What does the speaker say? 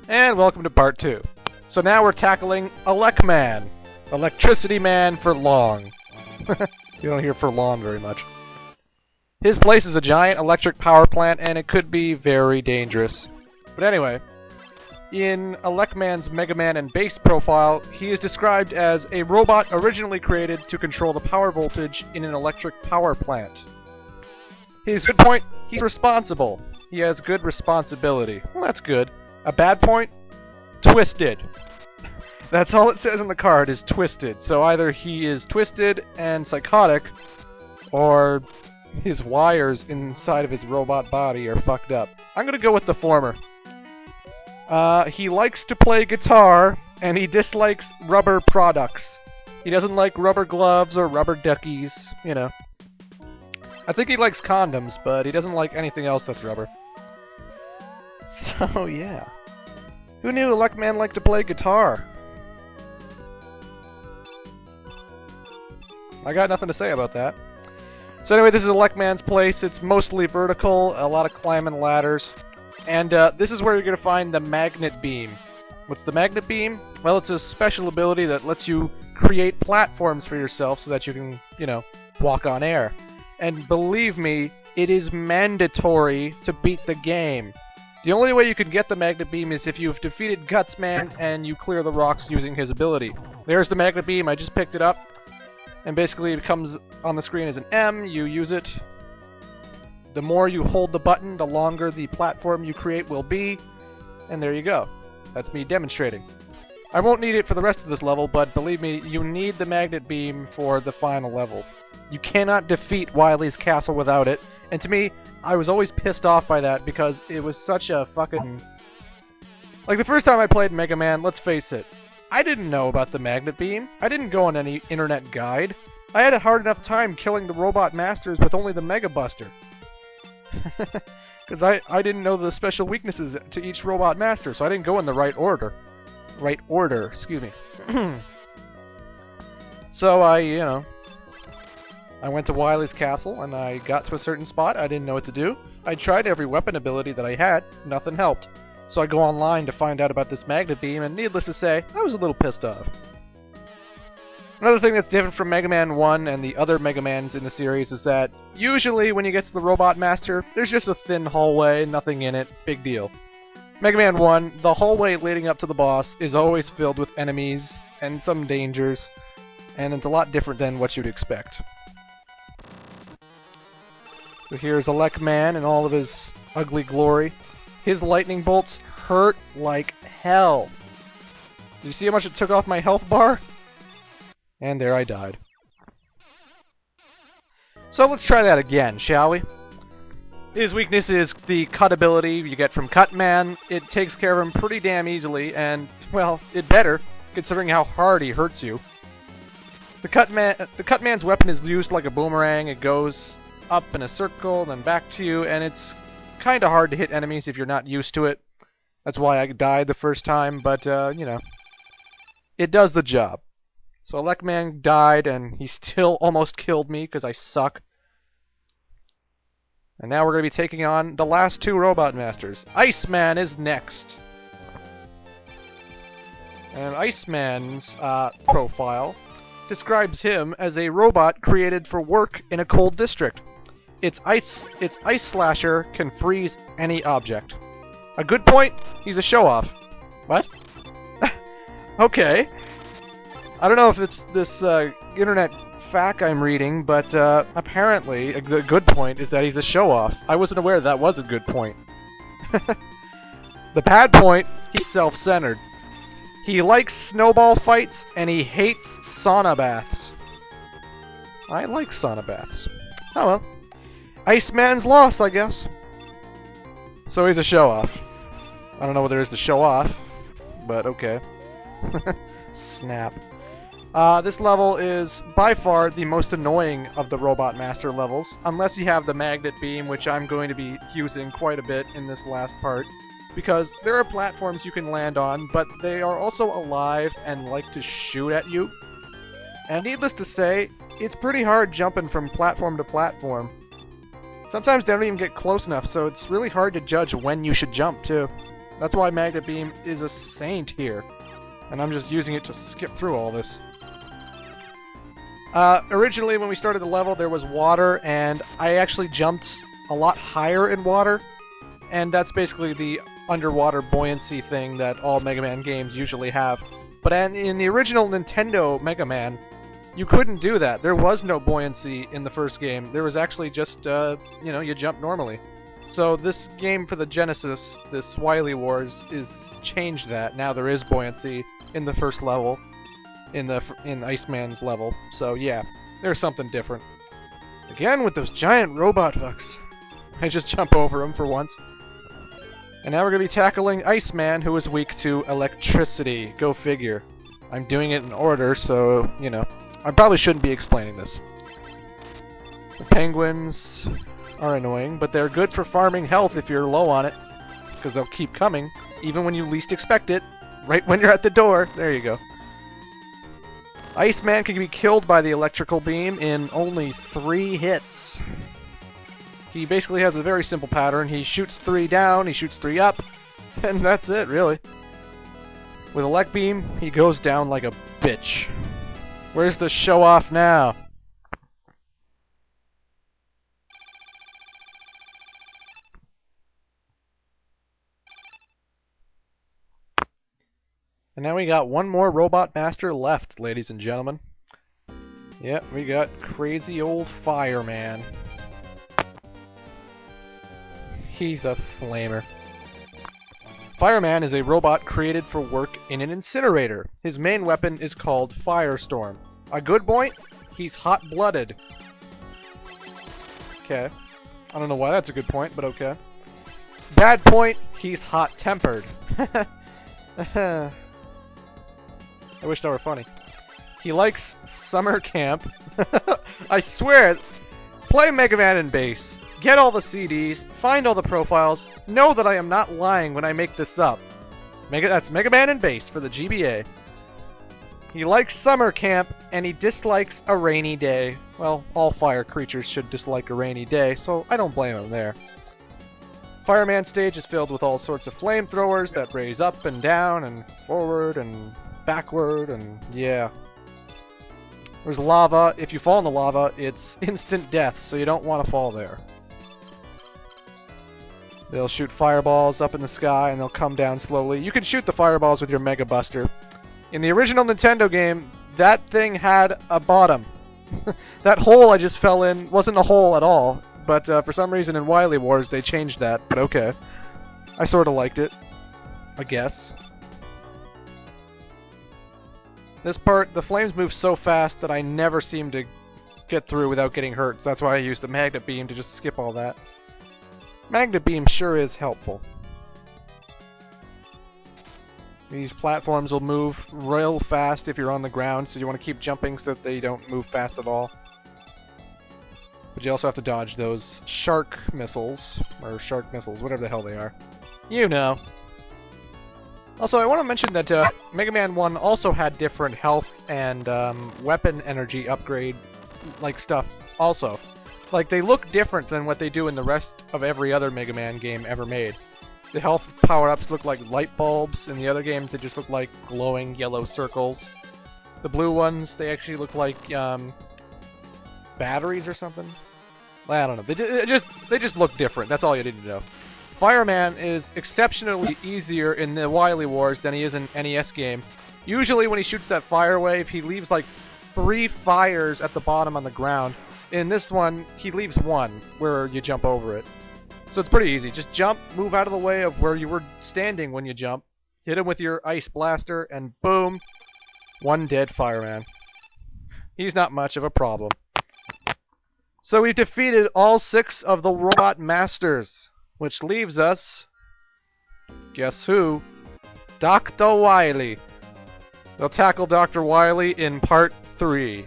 And welcome to part 2. So now we're tackling Elec Man. Electricity Man for long. You don't hear for long very much. His place is a giant electric power plant, and it could be very dangerous. But anyway, in Elec Man's Mega Man and base profile, he is described as a robot originally created to control the power voltage in an electric power plant. His good point, he's responsible. He has good responsibility. Well, that's good. A bad point? Twisted. That's all it says on the card, is twisted. So either he is twisted and psychotic, or his wires inside of his robot body are fucked up. I'm gonna go with the former. He likes to play guitar, and he dislikes rubber products. He doesn't like rubber gloves or rubber duckies, you know. I think he likes condoms, but he doesn't like anything else that's rubber. So, yeah. Who knew Elec Man liked to play guitar? I got nothing to say about that. So anyway, this is Elec Man's place. It's mostly vertical, a lot of climbing ladders. And this is where you're going to find the magnet beam. What's the magnet beam? Well, it's a special ability that lets you create platforms for yourself so that you can, you know, walk on air. And believe me, it is mandatory to beat the game. The only way you can get the magnet beam is if you've defeated Guts Man and you clear the rocks using his ability. There's the magnet beam, I just picked it up. And basically it comes on the screen as an M, you use it. The more you hold the button, the longer the platform you create will be. And there you go. That's me demonstrating. I won't need it for the rest of this level, but believe me, you need the magnet beam for the final level. You cannot defeat Wily's castle without it. And to me, I was always pissed off by that because it was such a fucking... Like, the first time I played Mega Man, let's face it, I didn't know about the magnet beam. I didn't go on any internet guide. I had a hard enough time killing the robot masters with only the Mega Buster. Because I didn't know the special weaknesses to each robot master, so I didn't go in the right order. Right order, excuse me. So I went to Wily's castle, and I got to a certain spot. I didn't know what to do. I tried every weapon ability that I had. Nothing helped. So I go online to find out about this magnet beam, and needless to say, I was a little pissed off. Another thing that's different from Mega Man 1 and the other Mega Mans in the series is that usually when you get to the Robot Master, there's just a thin hallway, nothing in it, big deal. Mega Man 1, the hallway leading up to the boss is always filled with enemies and some dangers, and it's a lot different than what you'd expect. So here's Elec Man in all of his ugly glory. His lightning bolts hurt like hell. Did you see how much it took off my health bar? And there I died. So let's try that again, shall we? His weakness is the cut ability you get from Cut Man. It takes care of him pretty damn easily, and, well, it better, considering how hard he hurts you. The Cut Man's weapon is used like a boomerang. It goes up in a circle, then back to you, and it's kind of hard to hit enemies if you're not used to it. That's why I died the first time, but, you know, it does the job. So Elec Man died, and he still almost killed me because I suck. And now we're going to be taking on the last two Robot Masters. Iceman is next. And Iceman's profile describes him as a robot created for work in a cold district. Its ice slasher can freeze any object. A good point, he's a show-off. What? Okay. I don't know if it's this internet fact I'm reading, but apparently the good point is that he's a show-off. I wasn't aware that was a good point. The bad point, he's self-centered. He likes snowball fights, and he hates sauna baths. I like sauna baths. Oh well. Iceman's loss, I guess. So he's a show-off. I don't know what there is to show off, but okay. Snap. This level is by far the most annoying of the Robot Master levels, unless you have the magnet beam, which I'm going to be using quite a bit in this last part, because there are platforms you can land on, but they are also alive and like to shoot at you. And needless to say, it's pretty hard jumping from platform to platform. Sometimes they don't even get close enough, so it's really hard to judge when you should jump, too. That's why Magnet Beam is a saint here. And I'm just using it to skip through all this. Originally, when we started the level, there was water, and I actually jumped a lot higher in water. And that's basically the underwater buoyancy thing that all Mega Man games usually have. But in the original Nintendo Mega Man, you couldn't do that. There was no buoyancy in the first game. There was actually just, you know, you jump normally. So this game for the Genesis, this Wily Wars, is changed that. Now there is buoyancy in the first level, in Iceman's level. So yeah, there's something different. Again with those giant robot fucks. I just jump over them for once. And now we're going to be tackling Iceman, who is weak to electricity. Go figure. I'm doing it in order, so, you know, I probably shouldn't be explaining this. The penguins are annoying, but they're good for farming health if you're low on it, because they'll keep coming, even when you least expect it, right when you're at the door. There you go. Iceman can be killed by the electrical beam in only 3 hits. He basically has a very simple pattern. He shoots 3 down, he shoots 3 up, and that's it, really. With Elec Beam, he goes down like a bitch. Where's the show-off now? And now we got one more Robot Master left, ladies and gentlemen. Yep, we got crazy old Fireman. He's a flamer. Fireman is a robot created for work in an incinerator. His main weapon is called Firestorm. A good point? He's hot-blooded. Okay. I don't know why that's a good point, but okay. Bad point? He's hot-tempered. I wish that were funny. He likes summer camp. I swear, play Mega Man in bass. Get all the CDs, find all the profiles, know that I am not lying when I make this up. That's Mega Man in bass for the GBA. He likes summer camp, and he dislikes a rainy day. Well, all fire creatures should dislike a rainy day, so I don't blame him there. Fireman stage is filled with all sorts of flamethrowers that raise up and down and forward and backward, and yeah. There's lava. If you fall in the lava, it's instant death, so you don't want to fall there. They'll shoot fireballs up in the sky, and they'll come down slowly. You can shoot the fireballs with your Mega Buster. In the original Nintendo game, that thing had a bottom. That hole I just fell in wasn't a hole at all, but for some reason in Wily Wars they changed that, but okay. I sort of liked it, I guess. This part, the flames move so fast that I never seem to get through without getting hurt. That's why I use the Magnet Beam to just skip all that. Magnet Beam sure is helpful. These platforms will move real fast if you're on the ground, so you want to keep jumping so that they don't move fast at all. But you also have to dodge those shark missiles, or shark missiles, whatever the hell they are. You know. Also, I want to mention that Mega Man 1 also had different health and weapon energy upgrade like stuff also. Like, they look different than what they do in the rest of every other Mega Man game ever made. The health power-ups look like light bulbs. In the other games, they just look like glowing yellow circles. The blue ones, they actually look like batteries or something. I don't know. They just look different. That's all you need to know. Fireman is exceptionally easier in the Wily Wars than he is in NES game. Usually when he shoots that fire wave, he leaves like 3 fires at the bottom on the ground. In this one, he leaves 1 where you jump over it. So it's pretty easy. Just jump, move out of the way of where you were standing when you jump, hit him with your ice blaster, and boom, 1 dead fireman. He's not much of a problem. So we've defeated all 6 of the Robot Masters, which leaves us, guess who? Dr. Wily. They'll tackle Dr. Wily in part 3.